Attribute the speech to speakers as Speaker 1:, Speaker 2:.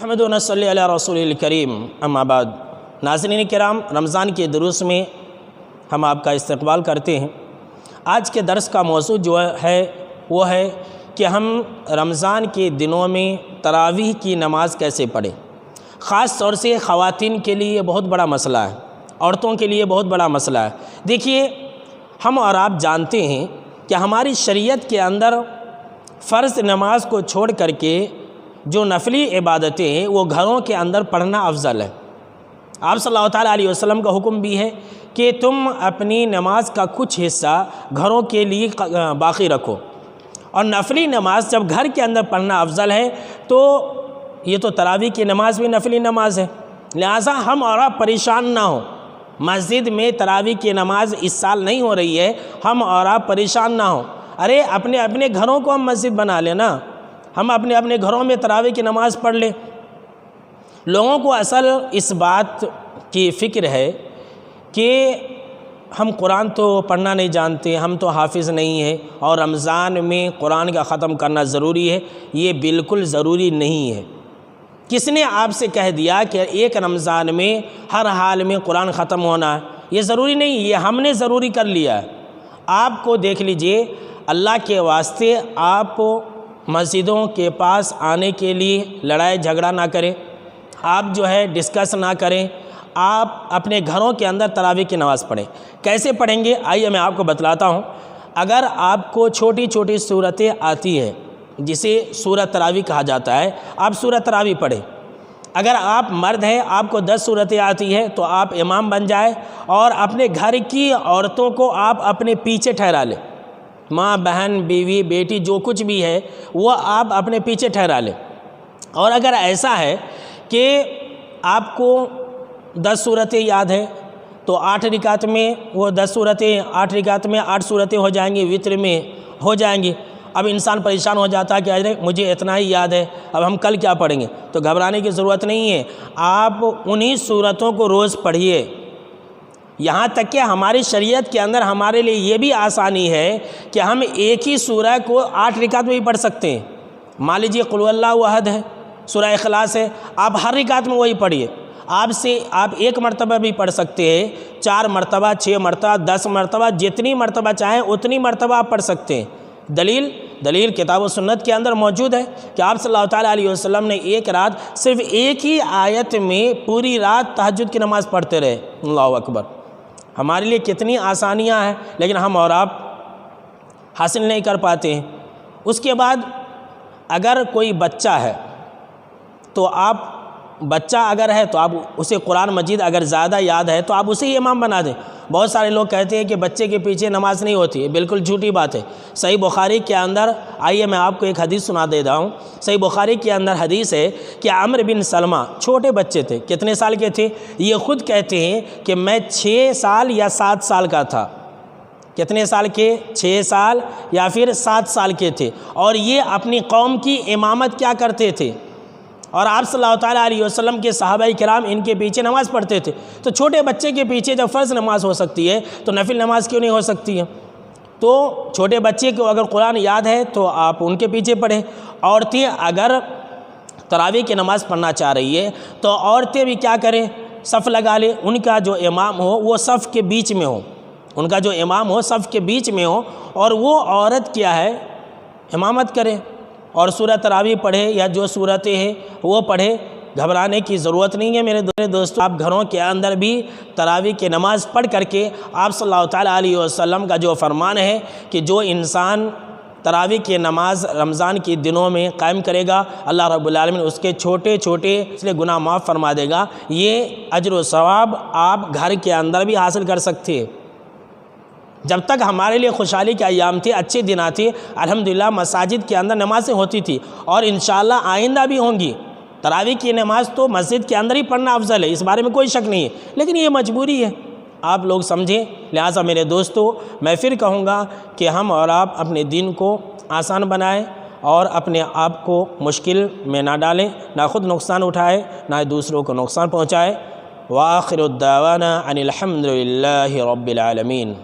Speaker 1: نحمد و نصلی علی رسول الکریم اما بعد۔ ناظرین کرام، رمضان کے دروس میں ہم آپ کا استقبال کرتے ہیں۔ آج کے درس کا موضوع جو ہے وہ ہے کہ ہم رمضان کے دنوں میں تراویح کی نماز کیسے پڑھیں۔ خاص طور سے خواتین کے لیے یہ بہت بڑا مسئلہ ہے، عورتوں کے لیے بہت بڑا مسئلہ ہے۔ دیکھیے، ہم اور آپ جانتے ہیں کہ ہماری شریعت کے اندر فرض نماز کو چھوڑ کر کے جو نفلی عبادتیں ہیں وہ گھروں کے اندر پڑھنا افضل ہے۔ آپ صلی اللہ تعالیٰ علیہ وسلم کا حکم بھی ہے کہ تم اپنی نماز کا کچھ حصہ گھروں کے لیے باقی رکھو، اور نفلی نماز جب گھر کے اندر پڑھنا افضل ہے تو یہ تو تراویح کی نماز بھی نفلی نماز ہے، لہٰذا ہم اور آپ پریشان نہ ہوں۔ مسجد میں تراویح کی نماز اس سال نہیں ہو رہی ہے، ہم اور آپ پریشان نہ ہوں۔ ارے اپنے اپنے گھروں کو ہم مسجد بنا لیں نا، ہم اپنے اپنے گھروں میں تراویح کی نماز پڑھ لیں۔ لوگوں کو اصل اس بات کی فکر ہے کہ ہم قرآن تو پڑھنا نہیں جانتے، ہم تو حافظ نہیں ہیں، اور رمضان میں قرآن کا ختم کرنا ضروری ہے۔ یہ بالکل ضروری نہیں ہے۔ کس نے آپ سے کہہ دیا کہ ایک رمضان میں ہر حال میں قرآن ختم ہونا ہے؟ یہ ضروری نہیں، یہ ہم نے ضروری کر لیا ہے۔ آپ کو دیکھ لیجئے، اللہ کے واسطے آپ مسجدوں کے پاس آنے کے لیے لڑائی جھگڑا نہ کریں، آپ جو ہے ڈسکس نہ کریں، آپ اپنے گھروں کے اندر تراویح کی نماز پڑھیں۔ کیسے پڑھیں گے؟ آئیے میں آپ کو بتلاتا ہوں۔ اگر آپ کو چھوٹی چھوٹی صورتیں آتی ہیں جسے سورۃ تراویح کہا جاتا ہے، آپ سورۃ تراویح پڑھیں۔ اگر آپ مرد ہیں، آپ کو 10 صورتیں آتی ہے تو آپ امام بن جائیں، اور اپنے گھر کی عورتوں کو آپ اپنے پیچھے ٹھہرا لیں۔ ماں، بہن، بیوی، بیٹی جو کچھ بھی ہے وہ آپ اپنے پیچھے ٹھہرا لیں۔ اور اگر ایسا ہے کہ آپ کو 10 صورتیں یاد ہیں تو 8 رکعت میں وہ 10 صورتیں، 8 رکعت میں 8 صورتیں ہو جائیں گی، وتر میں ہو جائیں گی۔ اب انسان پریشان ہو جاتا ہے کہ ارے مجھے اتنا ہی یاد ہے، اب ہم کل کیا پڑھیں گے؟ تو گھبرانے کی ضرورت نہیں ہے، آپ انہی صورتوں کو روز پڑھیے۔ یہاں تک کہ ہماری شریعت کے اندر ہمارے لیے یہ بھی آسانی ہے کہ ہم ایک ہی سورہ کو 8 رکعت میں بھی پڑھ سکتے ہیں۔ مان لیجیے قل هو اللہ احد ہے، سورہ اخلاص ہے، آپ ہر رکعت میں وہی پڑھیے۔ آپ ایک مرتبہ بھی پڑھ سکتے ہیں، 4 مرتبہ، 6 مرتبہ، 10 مرتبہ، جتنی مرتبہ چاہیں اتنی مرتبہ آپ پڑھ سکتے ہیں۔ دلیل کتاب و سنت کے اندر موجود ہے کہ آپ صلی اللہ تعالیٰ علیہ وسلم نے ایک رات صرف ایک ہی آیت میں پوری رات تہجد کی نماز پڑھتے رہے۔ اللہ اکبر! ہمارے لیے کتنی آسانیاں ہیں، لیکن ہم اور آپ حاصل نہیں کر پاتے ہیں۔ اس کے بعد اگر کوئی بچہ ہے تو بچہ اگر ہے تو آپ اسے قرآن مجید اگر زیادہ یاد ہے تو آپ اسے ہی امام بنا دیں۔ بہت سارے لوگ کہتے ہیں کہ بچے کے پیچھے نماز نہیں ہوتی ہے، بالکل جھوٹی بات ہے۔ صحیح بخاری کے اندر، آئیے میں آپ کو ایک حدیث سنا دے رہا ہوں۔ صحیح بخاری کے اندر حدیث ہے کہ عمرو بن سلمہ چھوٹے بچے تھے، کتنے سال کے تھے؟ یہ خود کہتے ہیں کہ میں 6 سال یا 7 سال کا تھا۔ کتنے سال کے؟ 6 سال یا پھر 7 سال کے تھے، اور یہ اپنی قوم کی امامت کیا کرتے تھے، اور آپ صلی اللہ تعالیٰ علیہ وسلم کے صحابہ کرام ان کے پیچھے نماز پڑھتے تھے۔ تو چھوٹے بچے کے پیچھے جب فرض نماز ہو سکتی ہے تو نفل نماز کیوں نہیں ہو سکتی ہے؟ تو چھوٹے بچے کو اگر قرآن یاد ہے تو آپ ان کے پیچھے پڑھیں۔ عورتیں اگر تراویح کی نماز پڑھنا چاہ رہی ہے تو عورتیں بھی کیا کریں؟ صف لگا لیں، ان کا جو امام ہو وہ صف کے بیچ میں ہو، ان کا جو امام ہو صف کے بیچ میں ہو، اور وہ عورت کیا ہے؟ امامت کرے، اور سورۃ تراویح پڑھے یا جو صورتیں ہیں وہ پڑھے۔ گھبرانے کی ضرورت نہیں ہے میرے دوستو۔ آپ گھروں کے اندر بھی تراویح کی نماز پڑھ کر کے آپ صلی اللہ تعالیٰ علیہ وسلم کا جو فرمان ہے کہ جو انسان تراویح کی نماز رمضان کے دنوں میں قائم کرے گا، اللہ رب العالمین اس کے چھوٹے چھوٹے گناہ معاف فرما دے گا۔ یہ اجر و ثواب آپ گھر کے اندر بھی حاصل کر سکتے ہیں۔ جب تک ہمارے لیے خوشحالی کے ایام تھے، اچھے دن آتے، الحمدللہ مساجد کے اندر نمازیں ہوتی تھی، اور انشاءاللہ آئندہ بھی ہوں گی۔ تراویح کی نماز تو مسجد کے اندر ہی پڑھنا افضل ہے، اس بارے میں کوئی شک نہیں ہے، لیکن یہ مجبوری ہے، آپ لوگ سمجھیں۔ لہٰذا میرے دوستو، میں پھر کہوں گا کہ ہم اور آپ اپنے دین کو آسان بنائیں، اور اپنے آپ کو مشکل میں نہ ڈالیں، نہ خود نقصان اٹھائے نہ دوسروں کو نقصان پہنچائے۔ وآخر الدعوانا ان الحمد للہ رب العالمین۔